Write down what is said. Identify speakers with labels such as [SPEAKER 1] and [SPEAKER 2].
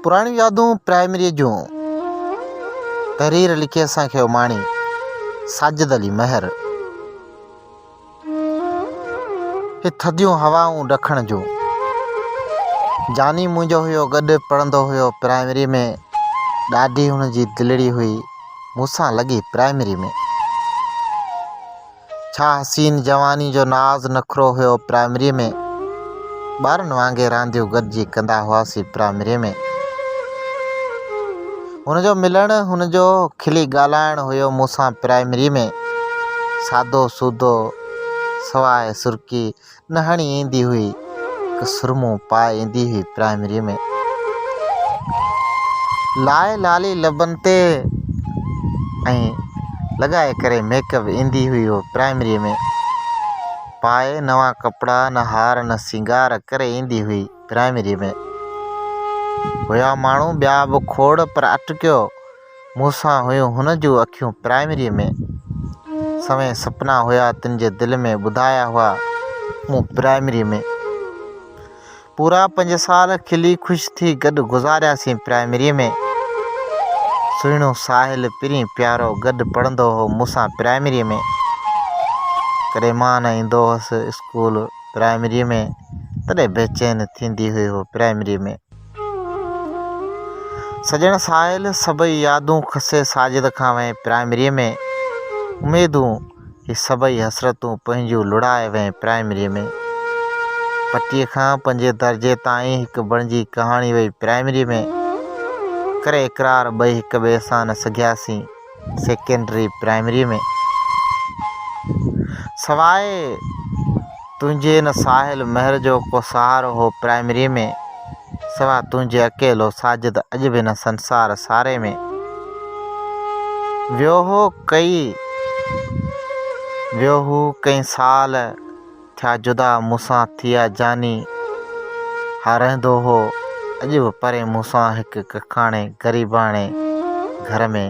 [SPEAKER 1] पुराणी यादूं प्राइमरी जूं तहरीर लिखी असांखे उमाणी साजिद अली महर। हे थधियूं हवाऊं ॾखण जूं जानी मुंहिंजो हुयो गॾु पढ़ंदो हुयो प्राइमरी में। ॾाढी हुनजी दिलड़ी हुई मूंसां लॻी प्राइमरी में। छा हसीन जवानी जो नाज़ नखरो हुयो प्राइमरी में। ॿारनि वांगुरु रांदियूं गॾिजी कंदा हुआसीं प्राइमरी में। हुनजो मिलणु हुनजो खिली ॻाल्हाइणु हुयो मूंसां प्राइमरी में। सादो सूदो सवाइ सुर्की न हणी ईंदी हुई, हिकु सुरमो पाए ईंदी हुई प्राइमरी में। लाए लाली लबनि ते ऐं लॻाए करे मेकअप ईंदी हुई उहो प्राइमरी में। पाए नवां कपिड़ा न हार न सिंगार करे ईंदी हुई प्राइमरी में। हुया माण्हू ॿिया बि खोड़ पर अटकियो मूंसां हुयूं हुन जूं अखियूं प्राइमरी में। सवें सपना हुया तिन जे दिलि में ॿुधाया हुआ मूं प्राइमरी में। पूरा 5 साल खिली ख़ुशि थी गॾु गुज़ारियासीं प्राइमरी में। सुहिणो साहिल पिरी प्यारो गॾु पढ़ंदो हो मूंसां प्राइमरी में। कॾहिं मां न ईंदो हुअसि स्कूल प्राइमरी में, तॾहिं बेचैन थींदी हुई हो प्राइमरी में। सजण साहिल सभई यादूं खसे साजिद खां वएं प्राइमरी में। उमेदूं ही सभई हसरतूं पंहिंजूं लुड़ाए वएं प्राइमरी में। पटीअ खां 5 दर्जे ताईं हिकु बणिजी कहाणी वई प्राइमरी में। करे इक़रार ॿई हिक ॿिए सां न सघियासीं सेकेंडरी प्राइमरी में। सवाइ तुंहिंजे न साहिल महर जो को सहारो हो प्राइमरी में। सवा तुंहिंजे अकेलो साजिद अॼु बि न संसार सारे में। वियो हू कई साल थिया जुदा मूंसां थिया जानी। हा रहंदो हो अॼु बि परे मूंसां हिकु कखाणे ग़रीबाणे घर में।